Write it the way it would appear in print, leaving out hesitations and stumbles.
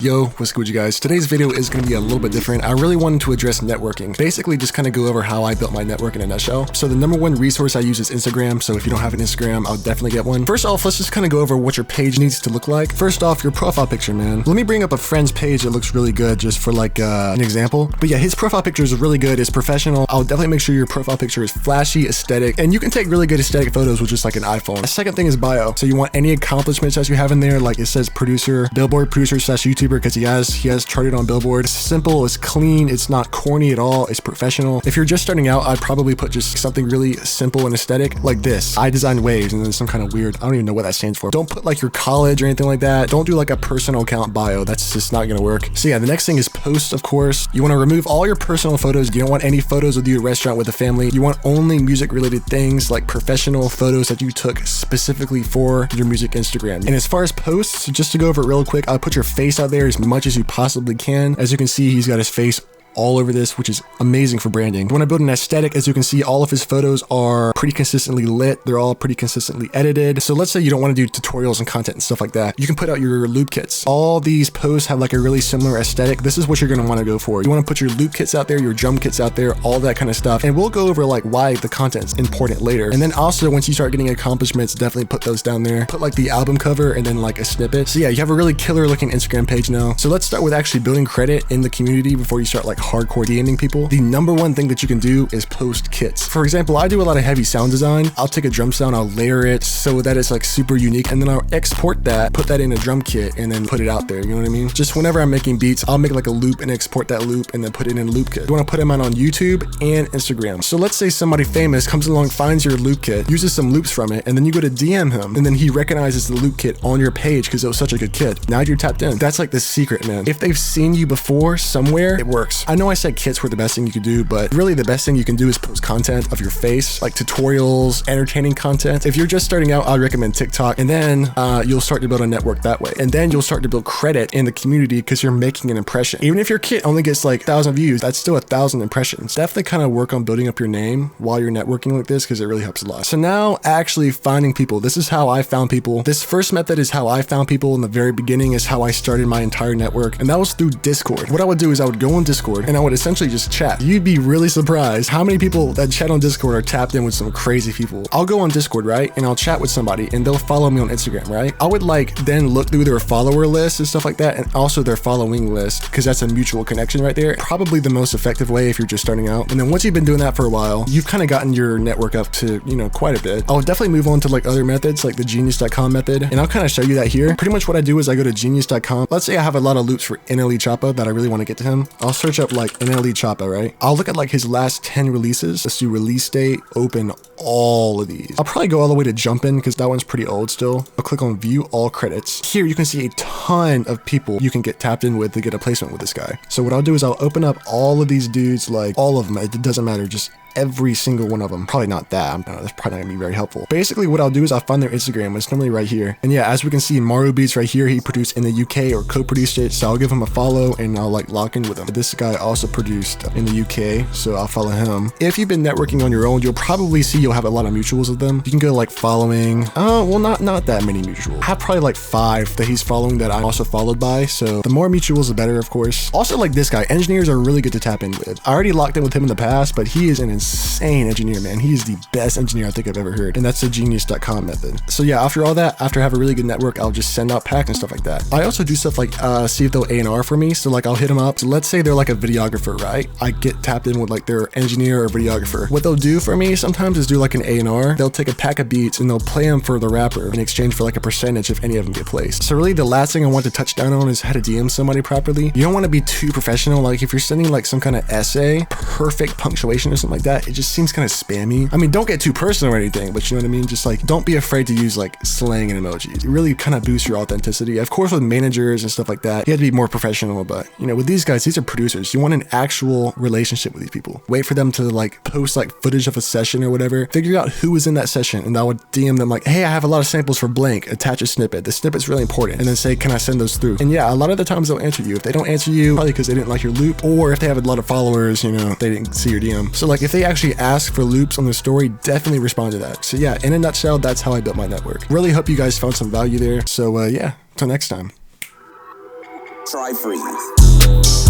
Yo, what's good, you guys? Today's video is going to be a little bit different. I really wanted to address networking. Basically, just kind of go over how I built my network in a nutshell. So the number one resource I use is Instagram. So if you don't have an Instagram, I'll definitely get one. First off, let's just kind of go over what your page needs to look like. First off, your profile picture, man. Let me bring up a friend's page that looks really good just for like an example. But yeah, his profile picture is really good. It's professional. I'll definitely make sure your profile picture is flashy, aesthetic, and you can take really good aesthetic photos with just like an iPhone. The second thing is bio. So you want any accomplishments that you have in there, like it says producer, billboard producer / YouTuber, because he has charted on Billboard. It's simple, it's clean, it's not corny at all, it's professional. If you're just starting out, I'd probably put just something really simple and aesthetic like this. I designed waves and then some kind of weird, I don't even know what that stands for. Don't put like your college or anything like that. Don't do like a personal account bio. That's just not gonna work. So yeah, the next thing is posts, of course. You wanna remove all your personal photos. You don't want any photos of you at a restaurant with a family. You want only music related things like professional photos that you took specifically for your music Instagram. And as far as posts, just to go over it real quick, I'll put your face out there as much as you possibly can. As you can see, he's got his face all over this, which is amazing for branding. When I build an aesthetic, as you can see, all of his photos are pretty consistently lit. They're all pretty consistently edited. So let's say you don't want to do tutorials and content and stuff like that. You can put out your loop kits. All these posts have like a really similar aesthetic. This is what you're going to want to go for. You want to put your loop kits out there, your drum kits out there, all that kind of stuff. And we'll go over like why the content's important later. And then also once you start getting accomplishments, definitely put those down there. Put like the album cover and then like a snippet. So yeah, you have a really killer looking Instagram page now. So let's start with actually building credit in the community before you start like hardcore DMing people. The number one thing that you can do is post kits. For example, I do a lot of heavy sound design. I'll take a drum sound, I'll layer it so that it's like super unique, and then I'll export that, put that in a drum kit, and then put it out there. You know what I mean? Just whenever I'm making beats, I'll make like a loop and export that loop and then put it in a loop kit. You want to put them out on YouTube and Instagram. So let's say somebody famous comes along, finds your loop kit, uses some loops from it, and then you go to DM him, and then he recognizes the loop kit on your page because it was such a good kit. Now you're tapped in. That's like the secret, man. If they've seen you before somewhere, it works. I know I said kits were the best thing you could do, but really the best thing you can do is post content of your face, like tutorials, entertaining content. If you're just starting out, I'd recommend TikTok, and then you'll start to build a network that way. And then you'll start to build credit in the community because you're making an impression. Even if your kit only gets like 1,000 views, that's still 1,000 impressions. Definitely kind of work on building up your name while you're networking like this because it really helps a lot. So now actually finding people. This is how I found people. This first method is how I found people in the very beginning, is how I started my entire network, and that was through Discord. What I would do is I would go on Discord and I would essentially just chat. You'd be really surprised how many people that chat on Discord are tapped in with some crazy people. I'll go on Discord, right? And I'll chat with somebody and they'll follow me on Instagram, right? I would like then look through their follower list and stuff like that, and also their following list, because that's a mutual connection right there. Probably the most effective way if you're just starting out. And then once you've been doing that for a while, you've kind of gotten your network up to, you know, quite a bit. I'll definitely move on to like other methods like the genius.com method. And I'll kind of show you that here. Pretty much what I do is I go to genius.com. Let's say I have a lot of loops for 𝕊𝕌𝔹𝕆 that I really want to get to him. I'll search up like 𝕊𝕌𝔹𝕆, right? I'll look at like his last 10 releases. Let's do release date, open all of these. I'll probably go all the way to jump in because that one's pretty old still. I'll click on view all credits. Here you can see a ton of people you can get tapped in with to get a placement with this guy. So what I'll do is I'll open up all of these dudes, like all of them. It doesn't matter, just every single one of them. Probably not that. That's probably not gonna be very helpful. Basically what I'll do is I'll find their Instagram. It's normally right here. And yeah, as we can see, Maru Beats right here, he produced in the UK or co-produced it. So I'll give him a follow and I'll like lock in with him. This guy also produced in the UK, so I'll follow him. If you've been networking on your own, you'll probably see you'll have a lot of mutuals with them. You can go like following. Oh, well, not that many mutuals. I have probably like 5 that he's following that I'm also followed by. So the more mutuals, the better, of course. Also like this guy, engineers are really good to tap in with. I already locked in with him in the past, but he is an insane engineer, man. He is the best engineer I think I've ever heard, and that's the genius.com method. So yeah, after all that, after I have a really good network, I'll just send out packs and stuff like that. I also do stuff like see if they'll A&R for me. So like I'll hit them up. So let's say they're like a videographer, right? I get tapped in with like their engineer or videographer. What they'll do for me sometimes is do like an A&R. They'll take a pack of beats and they'll play them for the rapper in exchange for like a percentage if any of them get placed. So really the last thing I want to touch down on is how to DM somebody properly. You don't want to be too professional. Like if you're sending like some kind of essay, perfect punctuation or something like that, it just seems kind of spammy. I mean, don't get too personal or anything, but you know what I mean? Just like, don't be afraid to use like slang and emojis. It really kind of boosts your authenticity. Of course, with managers and stuff like that, you have to be more professional, but you know, with these guys, these are producers. You want an actual relationship with these people. Wait for them to like post like footage of a session or whatever. Figure out who was in that session, and I would DM them like, hey, I have a lot of samples for blank. Attach a snippet. The snippet's really important. And then say, can I send those through? And yeah, a lot of the times they'll answer you. If they don't answer you, probably because they didn't like your loop, or if they have a lot of followers, you know, they didn't see your DM. So like if they actually ask for loops on the story, definitely respond to that. So yeah, in a nutshell, that's how I built my network. Really hope you guys found some value there. So yeah, till next time. TRIFREEZE.